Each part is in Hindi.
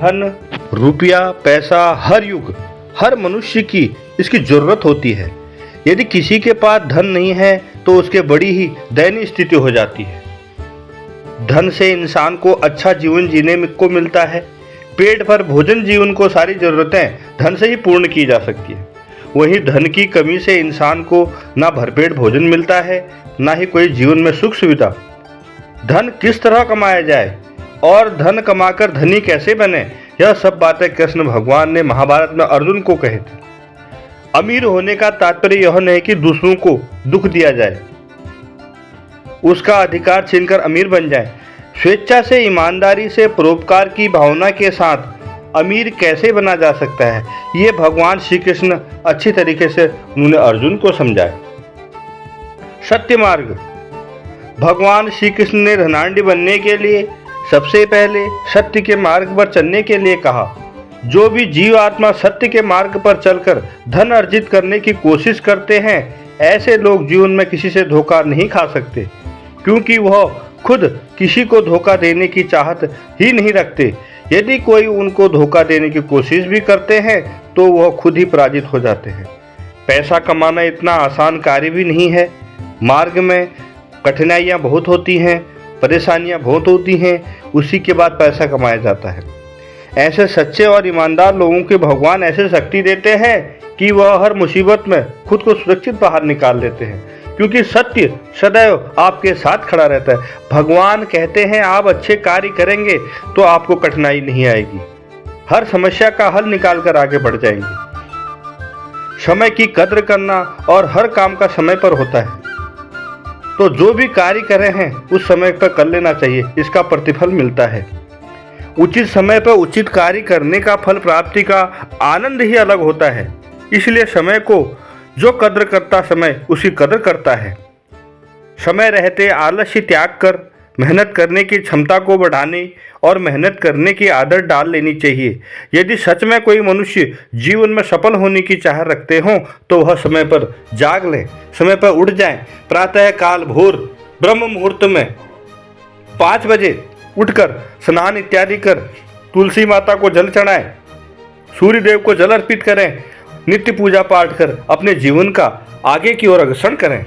धन, रुपया, पैसा हर युग, हर मनुष्य की इसकी जरूरत होती है। यदि किसी के पास धन नहीं है तो उसके बड़ी ही दयनीय स्थिति हो जाती है। धन से इंसान को अच्छा जीवन जीने को मिलता है। पेट भर भोजन जीवन को सारी जरूरतें धन से ही पूर्ण की जा सकती है। वहीं धन की कमी से इंसान को ना भरपेट भोजन मिलता है, ना ही कोई जीवन में सुख सुविधा। धन किस तरह कमाया जाए और धन कमाकर धनी कैसे बने, यह सब बातें कृष्ण भगवान ने महाभारत में अर्जुन को कहे थे। अमीर होने का तात्पर्य यह नहीं कि दूसरों को दुख दिया जाए, उसका अधिकार छीनकर अमीर बन जाए। स्वेच्छा से, ईमानदारी से, परोपकार की भावना के साथ अमीर कैसे बना जा सकता है, ये भगवान श्री कृष्ण अच्छी तरीके से उन्होंने अर्जुन को समझाया। सत्य मार्ग। भगवान श्री कृष्ण ने धनाढ्य बनने के लिए सबसे पहले सत्य के मार्ग पर चलने के लिए कहा। जो भी जीव आत्मा सत्य के मार्ग पर चलकर धन अर्जित करने की कोशिश करते हैं, ऐसे लोग जीवन में किसी से धोखा नहीं खा सकते, क्योंकि वह खुद किसी को धोखा देने की चाहत ही नहीं रखते। यदि कोई उनको धोखा देने की कोशिश भी करते हैं तो वह खुद ही पराजित हो जाते हैं। पैसा कमाना इतना आसान कार्य भी नहीं है। मार्ग में कठिनाइयाँ बहुत होती हैं, परेशानियाँ बहुत होती हैं, उसी के बाद पैसा कमाया जाता है। ऐसे सच्चे और ईमानदार लोगों के भगवान ऐसे शक्ति देते हैं कि वह हर मुसीबत में खुद को सुरक्षित बाहर निकाल लेते हैं, क्योंकि सत्य सदैव आपके साथ खड़ा रहता है। भगवान कहते हैं आप अच्छे कार्य करेंगे तो आपको कठिनाई नहीं आएगी, हर समस्या का हल निकाल कर आगे बढ़ जाएंगे। समय की कद्र करना और हर काम का समय पर होता है, तो जो भी कार्य कर रहे हैं उस समय पर कर लेना चाहिए, इसका प्रतिफल मिलता है। उचित समय पर उचित कार्य करने का फल प्राप्ति का आनंद ही अलग होता है। इसलिए समय को जो कद्र करता समय उसी कद्र करता है। समय रहते आलस्य त्याग कर मेहनत करने की क्षमता को बढ़ाने और मेहनत करने की आदत डाल लेनी चाहिए। यदि सच में कोई मनुष्य जीवन में सफल होने की चाह रखते हों तो वह समय पर जाग लें, समय पर उठ जाएं। प्रातः काल भोर ब्रह्म मुहूर्त में 5 बजे उठकर स्नान इत्यादि कर तुलसी माता को जल चढ़ाएं, सूर्य देव को जल अर्पित करें, नित्य पूजा पाठ कर अपने जीवन का आगे की ओर अग्रसर करें।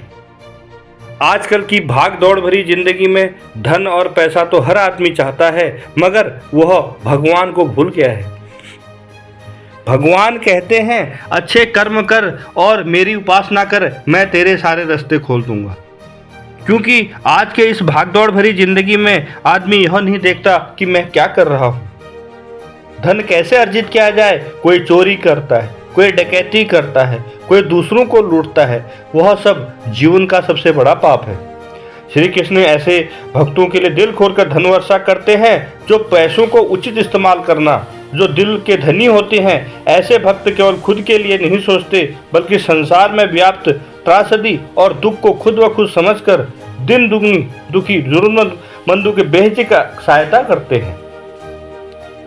आजकल की भाग दौड़ भरी जिंदगी में धन और पैसा तो हर आदमी चाहता है, मगर वह भगवान को भूल गया है। भगवान कहते हैं अच्छे कर्म कर और मेरी उपासना कर, मैं तेरे सारे रास्ते खोल दूंगा। क्योंकि आज के इस भागदौड़ भरी जिंदगी में आदमी यह नहीं देखता कि मैं क्या कर रहा हूँ। धन कैसे अर्जित किया जाए, कोई चोरी करता है, कोई डकैती करता है, कोई दूसरों को लूटता है, वह सब जीवन का सबसे बड़ा पाप है। श्री कृष्ण ऐसे भक्तों के लिए दिल खोलकर धन वर्षा करते हैं, जो पैसों को उचित इस्तेमाल करना, जो दिल के धनी होते हैं। ऐसे भक्त केवल खुद के लिए नहीं सोचते, बल्कि संसार में व्याप्त त्रासदी और दुख को खुद व खुद समझकर दिन दुगनी दुखी जरूरतमंदों के बेहिचक सहायता करते हैं,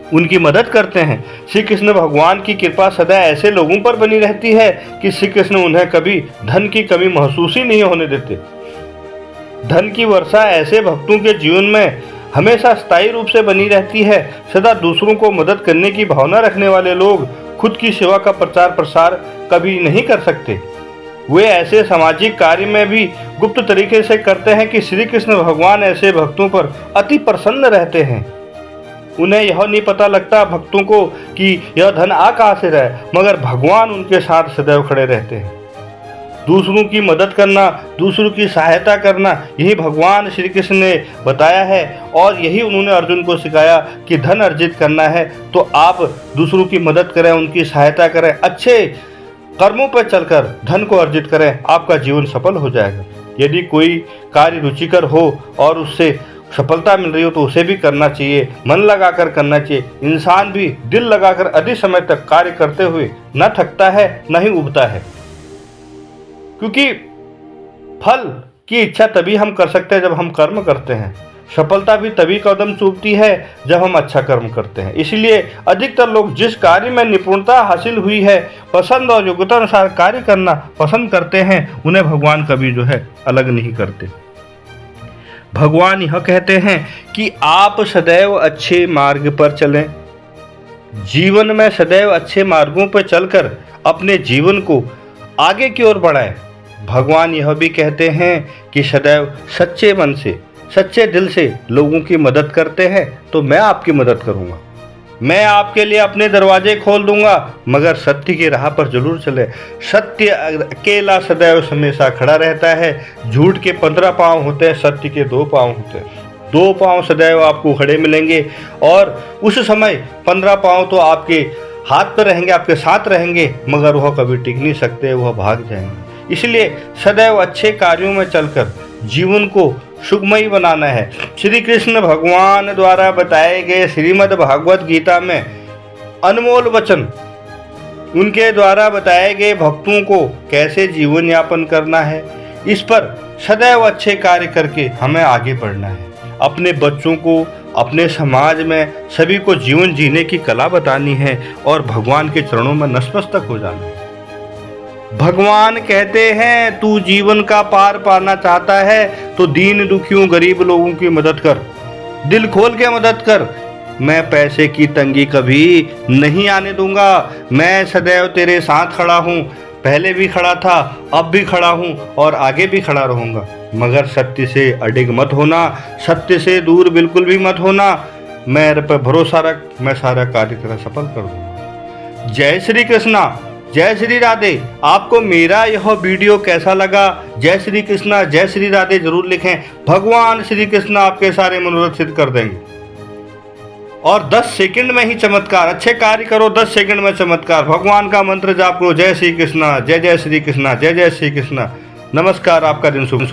उनकी मदद करते हैं। श्री कृष्ण भगवान की कृपा सदा ऐसे लोगों पर बनी रहती है कि श्री कृष्ण उन्हें कभी धन की कमी महसूस ही नहीं होने देते। धन की वर्षा ऐसे भक्तों के जीवन में हमेशा स्थायी रूप से बनी रहती है। सदा दूसरों को मदद करने की भावना रखने वाले लोग खुद की सेवा का प्रचार प्रसार कभी नहीं कर सकते। वे ऐसे सामाजिक कार्य में भी गुप्त तरीके से करते हैं कि श्री कृष्ण भगवान ऐसे भक्तों पर अति प्रसन्न रहते हैं। उन्हें यह नहीं पता लगता भक्तों को कि यह धन आ कहाँ से रहा है, मगर भगवान उनके साथ सदैव खड़े रहते हैं। दूसरों की मदद करना, दूसरों की सहायता करना, यही भगवान श्री कृष्ण ने बताया है और यही उन्होंने अर्जुन को सिखाया कि धन अर्जित करना है तो आप दूसरों की मदद करें, उनकी सहायता करें, अच्छे कर्मों पर चलकर धन को अर्जित करें, आपका जीवन सफल हो जाएगा। यदि कोई कार्य रुचिकर हो और उससे सफलता मिल रही हो तो उसे भी करना चाहिए, मन लगाकर करना चाहिए। इंसान भी दिल लगाकर अधिक समय तक कार्य करते हुए न थकता है न ही उबता है, क्योंकि फल की इच्छा तभी हम कर सकते हैं जब हम कर्म करते हैं। सफलता भी तभी कदम चूमती है जब हम अच्छा कर्म करते हैं। इसलिए अधिकतर लोग जिस कार्य में निपुणता हासिल हुई है, पसंद और योग्यता अनुसार कार्य करना पसंद करते हैं, उन्हें भगवान कभी अलग नहीं करते। भगवान यह कहते हैं कि आप सदैव अच्छे मार्ग पर चलें, जीवन में सदैव अच्छे मार्गों पर चलकर अपने जीवन को आगे की ओर बढ़ाएं। भगवान यह भी कहते हैं कि सदैव सच्चे मन से, सच्चे दिल से लोगों की मदद करते हैं तो मैं आपकी मदद करूंगा। मैं आपके लिए अपने दरवाजे खोल दूंगा, मगर सत्य की राह पर जरूर चले। सत्य अकेला सदैव हमेशा खड़ा रहता है। झूठ के 15 पांव होते हैं, सत्य के 2 पांव होते हैं। 2 पांव सदैव आपको खड़े मिलेंगे और उस समय 15 पांव तो आपके हाथ पर रहेंगे, आपके साथ रहेंगे, मगर वह कभी टिक नहीं सकते, वह भाग जाएंगे। इसलिए सदैव अच्छे कार्यों में चलकर जीवन को सुखमयी बनाना है। श्री कृष्ण भगवान द्वारा बताए गए श्रीमद् भागवत गीता में अनमोल वचन, उनके द्वारा बताए गए भक्तों को कैसे जीवन यापन करना है, इस पर सदैव अच्छे कार्य करके हमें आगे बढ़ना है। अपने बच्चों को, अपने समाज में सभी को जीवन जीने की कला बतानी है और भगवान के चरणों में नतमस्तक हो जाना है। भगवान कहते हैं, तू जीवन का पार पाना चाहता है तो दीन दुखियों गरीब लोगों की मदद कर, दिल खोल के मदद कर। मैं पैसे की तंगी कभी नहीं आने दूंगा। मैं सदैव तेरे साथ खड़ा हूँ, पहले भी खड़ा था, अब भी खड़ा हूँ और आगे भी खड़ा रहूंगा। मगर सत्य से अडिग मत होना, सत्य से दूर बिल्कुल भी मत होना। मेरे पर भरोसा रख, मैं सारा कार्य तेरा सफल कर दूंगा। जय श्री कृष्णा, जय श्री राधे। आपको मेरा यह वीडियो कैसा लगा? जय श्री कृष्णा, जय श्री राधे जरूर लिखें। भगवान श्री कृष्ण आपके सारे मनोरथ सिद्ध कर देंगे। और 10 सेकंड में ही चमत्कार, अच्छे कार्य करो, 10 सेकंड में चमत्कार। भगवान का मंत्र जाप करो, जय श्री कृष्णा, जय जय श्री कृष्णा, जय जय श्री कृष्णा। नमस्कार, आपका दिन शुभ।